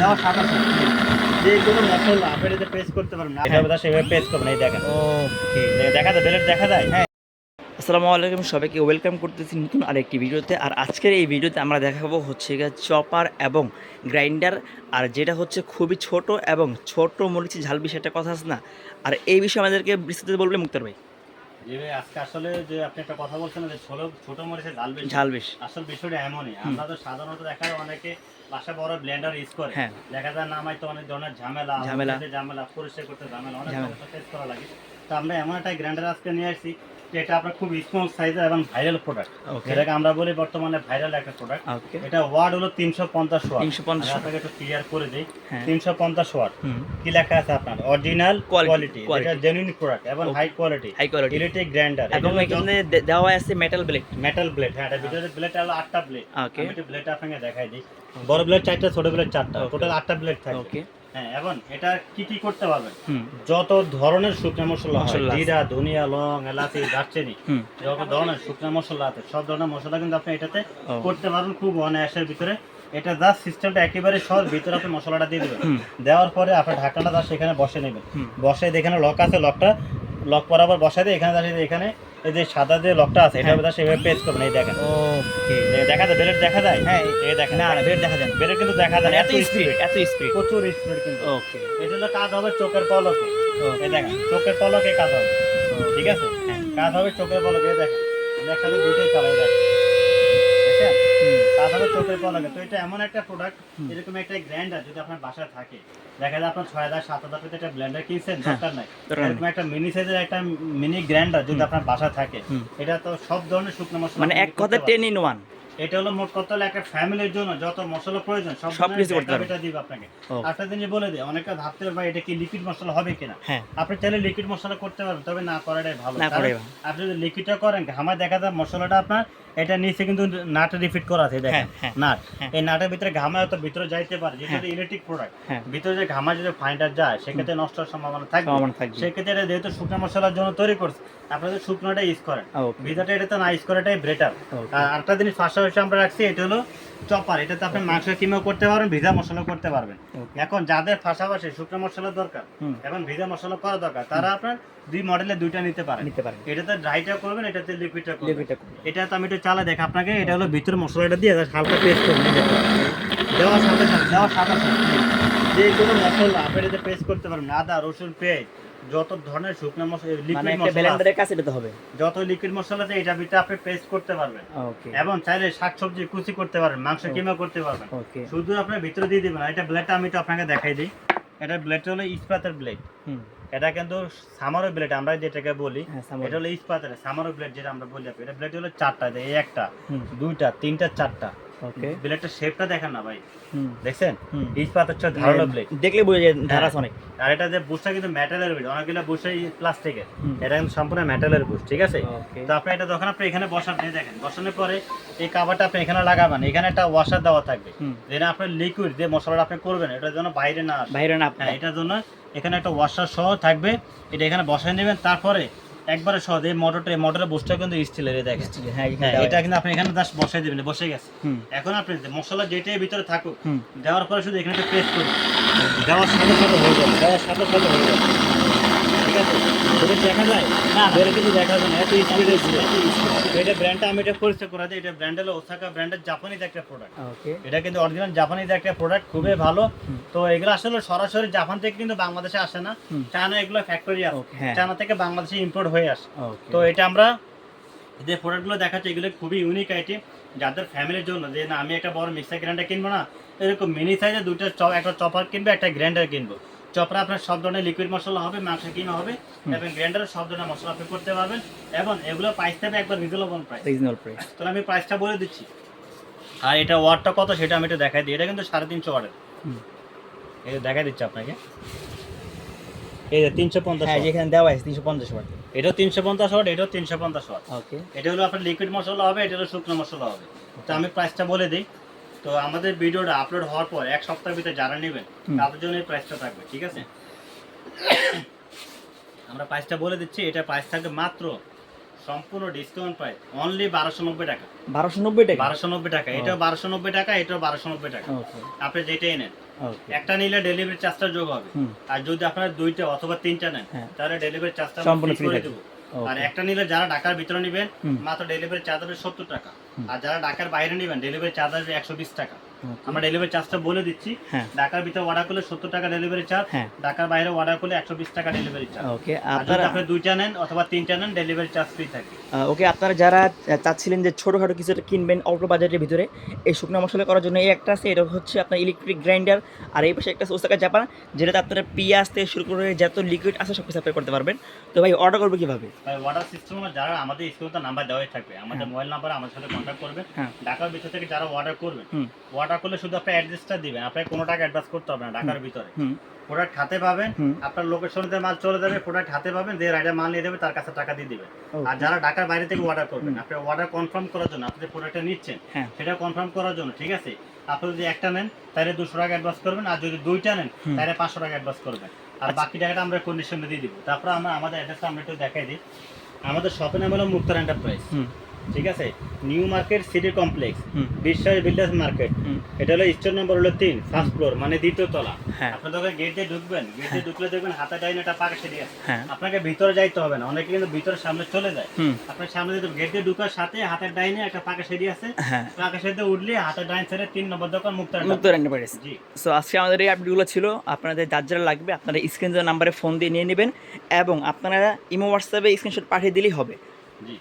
দেওয়ার সাথে সাথে যে কোনো মশলা আপনি এটাতে পেস্ট করতে পারবেন না। এটা বোধহয় সেভাবে পেস্ট করবেন। এই দেখেন, ওকে। দেখা যায় ব্লেড দেখা যায়। হ্যাঁ, আসসালামু আলাইকুম, সবাইকে ওয়েলকাম করতেছি নতুন আরেকটি ভিডিওতে। আর আজকের এই ভিডিওতে আমরা দেখাবো হচ্ছে গিয়ে চপার এবং গ্রাইন্ডার, আর যেটা হচ্ছে খুবই ছোট এবং ছোট মরিচে ঝাল বিষয় একটা কথা আছে না। আর এই বিষয়ে আমাদেরকে বিস্তারিত বলবে মুক্তার ভাই। যে ভাই আজকে আসলে যে আপনি একটা কথা বলছেন যে ছোট ছোট মরিচের ঝাল বেশি। ঝাল বেশ। আসল বিষয়টা এমনই, আমরা তো সাধারণত দেখা যায় অনেকে বাসা বড় ব্লেন্ডার ইউজ করে। হ্যাঁ। দেখা যায় নামাইতে অনেক ধরনের ঝামেলা ঝামেলা পরিষ্কার করতে ঝামেলা, অনেক সমস্যা ফেস করা লাগে। তো আমরা এমন একটা গ্রাইন্ডার আজকে নিয়ে আসছি যেটা আপনার খুব স্মল সাইজের এবং ভাইরাল প্রোডাক্ট। যেটাকে আমরা বলি বর্তমানে ভাইরাল একটা প্রোডাক্ট। এটা ওয়াট হলো 350 ওয়াট। 350 আপনাকে একটু ক্লিয়ার করে দেই। হ্যাঁ। 350 ওয়াট। কি লেখা আছে আপনার? অরিজিনাল কোয়ালিটি, এটা জেনুইন প্রোডাক্ট এবং হাই কোয়ালিটি ইলেকট্রিক গ্রাইন্ডার। এবং এখানে দেওয়া আছে মেটাল ব্লেড। হ্যাঁ, এটা ভিতরে ব্লেড হলো 8টা ব্লেড। আমি একটু ব্লেড আপনাকে দেখাই দিই। বড় ব্লেড 4টা, ছোট ব্লেড 4টা, টোটাল 8টা ব্লেড থাকে। ওকে। হ্যাঁ, এবং এটা কি করতে পারবেন? যত ধরনের শুকনো মশলা হয়, জিরা, ধনিয়া, লং, এলাচি, দারচিনি, যত ধরনের শুকনো মশলা আছে সব ধরনের মশলা কিন্তু আপনি এটাতে করতে পারবেন খুব অনায়াসের ভিতরে। এটা জাস্ট সিস্টেমটা একেবারে সহজ। ভিতরে আপনি মশলাটা দিয়ে দেবেন, দেওয়ার পরে আপনার ঢাকনাটা জাস্ট এখানে বসে নেবেন। বসে এখানে লক আছে, লক বরাবর বসাই দিয়ে এখানে দাঁড়িয়ে এখানে এই যে সাদা যে লকটা আছে এটা বোধহয় সেভাবে পেস্ট করবেন। এই দেখেন, ওকে। দেখা যায় ব্লেড দেখা যায়। হ্যাঁ, এই দেখেন, না না ব্লেড দেখা যায় না। ব্লেড কিন্তু দেখা যায় না, এত স্পিড, এত স্পিড, প্রচুর স্পিড কিন্তু। ওকে। এটা হলো কাজ হবে চোখের পলকে। এই দেখেন, চোখের পলকে কাজ হবে। ঠিক আছে, কাজ হবে চোখের পলকে। এই দেখেন, আমি একসাথে দুটোই চালাই। দেখেন, দেখেন, কাজ হবে চোখের পলকে। তো এটা এমন একটা প্রোডাক্ট, এরকম একটা গ্রাইন্ডার যদি আপনার বাসায় থাকে, দেখা যায় আপনার 6000 7000 টাকা একটা ব্লেন্ডার কিনছেন, দরকার নাই। এরকম একটা মিনি সাইজের একটা মিনি গ্রাইন্ডার যদি আপনার বাসায় থাকে, এটা তো সব ধরনের শুকনো মশলা, মানে এক কথা 10 in 1। এটা হলো মোট কথা হলো একটা ফ্যামিলির জন্য যত মশলা প্রয়োজন সব কিছু করতে পারবে। এটা দিব আপনাকে। একটা জিনিস বলে দিই, অনেকে ভাবতে পারে ভাই এটা কি লিকুইড মশলা হবে কিনা। আপনি চাইলে লিকুইড মশলা করতে পারবেন, তবে না করাটাই ভালো। আপনি যদি লিকুইডটা করেন, ঘামায় দেখা যায় মশলাটা আপনার এটা নিচে কিন্তু নাট রিফিট করা আছে। দেখেন নাট, এই নাটের ভিতরে ঘামায় তো ভিতরে যাইতে পারে, যেটা ইলেকট্রিক প্রোডাক্ট। ভিতরে যে ঘামা যদি ফাইন্ডার যায় সেক্ষেত্রে নষ্ট হওয়ার সম্ভাবনা থাকবে। সেক্ষেত্রে এটা যেহেতু শুকনো মশলার জন্য তৈরি করছে, আপনাদের শুকনোটা ইউজ করেন, ভিতরটা এটাতে না ইউজ করাটাই বেটার। আর একটা জিনিস পাশাপাশি আমরা রাখছি, এটা হলো চপার। এটাতে আপনি মাংস কিমাও করতে পারবেন, ভিজা মশলা করতে পারবেন। এখন যাদের পাশাপাশি শুকনো মশলা দরকার এবং ভিজা মশলা করা দরকার, তারা আপনার দুই মডেলে দুইটা নিতে পারেন। এটাতে ড্রাইটা করবেন, এটাতে লিকুইডটা করবেন। এটা তো আমি একটু চালা দেখ আপনাকে। এটা হলো ভিতরে মশলাটা দিয়ে হালকা পেস্ট করবেন। দেওয়ার সাথে সাথে যে কোনো মশলা আপনি এটাতে পেস্ট করতে পারবেন। আদা, রসুন, পেঁয়াজ, যত ধরনের শুকনো মশলা, লিকুইড মশলা কাছে দিতে হবে, যত লিকুইড মশলা আছে এটা ভিতরে আপনি পেস্ট করতে পারবেন। এবং চাইলে শাকসবজি কুচি করতে পারবেন, মাংস কিমা করতে পারবেন। শুধু আপনার ভিতরে দিয়ে দিবেন। এটা ব্লেডটা আমি তো আপনাকে দেখাই দিই। এটা ব্লেডটা হলো ইস্পাতের ব্লেড। এটা কিন্তু সামারো ব্লেড আমরা যেটাকে বলি, এটা হলো ইস্পাতের সামারো ব্লেড যেটা আমরা বলি। এটা ব্লেড হলো 4টা, এই একটা, দুইটা, তিনটা, 4টা। ব্লেডটার শেপটা দেখেন না ভাই, দেখছেন? ইস্পাতের ধারালো ব্লেড, দেখলে বুঝে যায় ধারাস অনেক। আর এটা যে বুশটা কিন্তু মেটালের বুশ, অনেকগুলো বুশই প্লাস্টিকের, এটা কিন্তু সম্পূর্ণ মেটালের বুশ। ঠিক আছে, তো আপনি এটা যখন আপনি এখানে বসাবেন, দেখেন বসানোর পরে এই কভারটা আপনি এখানে লাগাবেন। এখানে একটা ওয়াশার দেওয়া থাকবে, যেটা আপনার লিকুইড যে মশলাটা আপনি করবেন এটার জন্য বাইরে না আসে। হ্যাঁ, এটার জন্য এখানে একটা ওয়াশার সহ থাকবে। এটা এখানে বসায় নেবেন, তারপরে একবারে সহজ এই মোটরের বুশটা কিন্তু স্টিলের। দেখেন, এটা কিন্তু আপনি এখানে জাস্ট বসাই দিবেন, বসে গেছে। এখন আপনি মশলা যেটাই ভিতরে থাকুক, দেওয়ার পরে শুধু এখানে প্রেস করুন, দেওয়ার সাথে সাথে হয়ে যাবে, ঠিক আছে? দেখা যায় না, কিন্তু দেখা যায় না, এত স্পিডে ছিল। এটা ব্র্যান্ডটা আমি এটা পরিচয় করা দিই। এটা ব্র্যান্ড হলো ওসাকা ব্র্যান্ডের জাপানিজ একটা প্রোডাক্ট। এটা কিন্তু অরিজিনাল জাপানিজ একটা প্রোডাক্ট, খুবই ভালো। তো এগুলো আসলে সরাসরি জাপান থেকে কিন্তু বাংলাদেশে আসে না, চায়না এগুলো ফ্যাক্টরি আছে, চায়না থেকে বাংলাদেশে ইম্পোর্ট হয়ে আসে। তো এটা আমরা যে প্রোডাক্টগুলো দেখাচ্ছি এগুলো খুবই ইউনিক আইটেম, যাদের ফ্যামিলির জন্য, যে না আমি একটা বড় মিক্সার গ্রাইন্ডার কিনবো না, এরকম মিনি সাইজে দুটো একটা চপার কিনবো, একটা গ্রাইন্ডার কিনবো। চপরা আপনার সব ধরনের লিকুইড মশলা হবে, মাংস কিমা হবে, এবং গ্রাইন্ডারে সব ধরনের মশলা আপনি করতে পারবেন। এবং এগুলো প্রাইস থাকবে একবার রিজনেবল প্রাইস। তাহলে আমি প্রাইসটা বলে দিচ্ছি। আর এটা ওয়াটটা কত সেটা আমি একটু দেখাই দিই। এটা কিন্তু 350 ওয়াটের। এটা দেখাই দিচ্ছি আপনাকে। এই যে 350, যেখানে দেওয়া আছে 350 ওয়াট। এটাও 350 ওয়াট, এটাও 350 ওয়াট। এটা হলো আপনার লিকুইড মশলা হবে, এটা হলো শুকনো মশলা হবে। তো আমি প্রাইসটা বলে দিই। তো আমাদের ভিডিওটা আপলোড হওয়ার পর এক সপ্তাহের ভিতরে যারা নেবেন তাদের জন্য এই প্রাইসটা থাকবে। ঠিক আছে, আমরা প্রাইসটা বলে দিচ্ছি। এটা প্রাইস থাকবে মাত্র সম্পূর্ণ ডিসকাউন্ট প্রাইস, অনলি 1290 টাকা। 1290 টাকা, এটাও 1290 টাকা, এটাও 1290 টাকা। আপনি যেটাই নেন ওকে একটা নিলে ডেলিভারি চার্জটা যোগ হবে। আর যদি আপনারা দুইটা অথবা তিনটা নেন তাহলে ডেলিভারি চার্জটা সম্পূর্ণ ফ্রি ফ্রি করে থাকবে। দেবো। আর একটা নিলে যারা ঢাকার ভিতরে নেবেন হুম। মাত্র ডেলিভারি চার্জ হবে 70 টাকা। আর যারা ঢাকার বাইরে নেবেন ডেলিভারি চার্জ আসবে 120 টাকা। ওকে। আমরা ডেলিভারি চার্জটা বলে দিচ্ছি। হ্যাঁ। ঢাকার ভিতরে অর্ডার করলে 70 টাকা ডেলিভারি চার্জ, হ্যাঁ। ঢাকার বাইরে অর্ডার করলে 120 টাকা ডেলিভারি চার্জ। ওকে আর যদি আপনারা আপনি দুইটা নেন অথবা তিনটা নেন ডেলিভারি চার্জ ফ্রি থাকে। ওকে আপনারা যারা চাচ্ছিলেন যে ছোটোখাটো কিছু একটা কিনবেন অল্প বাজেটের ভিতরে এই শুকনো মশলা করার জন্য এই একটা আছে, এটা হচ্ছে আপনার ইলেকট্রিক গ্রাইন্ডার। আর এই পাশে একটা আছে ওসাকা জাপান, যেটাতে আপনারা পেঁয়াজ থেকে শুরু করে যত লিকুইড আছে সব কিছু অ্যাপ্লাই করতে পারবেন। তো ভাই অর্ডার করবে কীভাবে? ভাই অর্ডার সিস্টেম যারা আমাদের স্ক্রিনে নাম্বার দেওয়াই থাকবে, আমাদের মোবাইল নাম্বার আমাদের সাথে কন্ট্যাক্ট করবেন। হ্যাঁ। ঢাকার ভিতর থেকে যারা অর্ডার করবেন অর্ডার করলে শুধু আপনি অ্যাড্রেসটা দিবেন, আপনাকে কোনো টাকা অ্যাডভান্স করতে হবে না। ঢাকার ভিতরে প্রোডাক্ট হাতে পাবেন, আপনার লোকেশনতে মাল চলে যাবে, প্রোডাক্ট হাতে পাবেন, যে রাইডার মাল নিয়ে দেবে তার কাছে টাকা দিয়ে দিবেন। আর যারা ঢাকার বাইরে থেকে অর্ডার করবেন আপনি অর্ডার কনফার্ম করার জন্য, আপনি যে প্রোডাক্টটা নিচ্ছেন সেটা কনফার্ম করার জন্য, ঠিক আছে, আপনি যদি একটা নেন তাহলে 200 টাকা অ্যাডভান্স করবেন, আর যদি দুইটা নেন তাহলে 500 টাকা অ্যাডভান্স করবেন, আর বাকি টাকাটা আমরা কন্ডিশনে দিয়ে দিব। তারপর আমরা আমাদের অ্যাড্রেসটা আমরা একটু দেখাই দিই। আমাদের শপের নাম হলো মুক্তার এন্টারপ্রাইজ, ঠিক আছে, নিউ মার্কেট সিটি কমপ্লেক্স, বিশ্বাস বিল্ডার্স মার্কেট। এটা হলো স্টোর নম্বর হলো 3, ফার্স্ট ফ্লোর, মানে দ্বিতীয় তলা। আপনি যখন গেট দিয়ে ঢুকবেন, গেট দিয়ে ঢুকলে দেখবেন হাতে ডাইনে একটা পাকা সিঁড়ি আছে। আপনাকে ভিতরে যাইতে হবে না, অনেকে কিন্তু ভিতরে সামনে চলে যায়। আপনার সামনে যদি গেট দিয়ে ঢুকার সাথে হাতের ডাইনে একটা পাকা সিঁড়ি আছে, পাকা সিঁড়িতে উঠলে হাতের ডাইন সাইডে 3 নম্বর দোকান মুক্তার এন্টারপ্রাইজ। জি। সো আজকে আমাদের এই আপডেটগুলো ছিল। আপনাদের যার যারা লাগবে আপনারা স্ক্রিন নাম্বারে ফোন দিয়ে নিয়ে নেবেন এবং আপনারা ইমো হোয়াটসঅ্যাপে স্ক্রিনশট পাঠিয়ে দিলেই হবে। জি।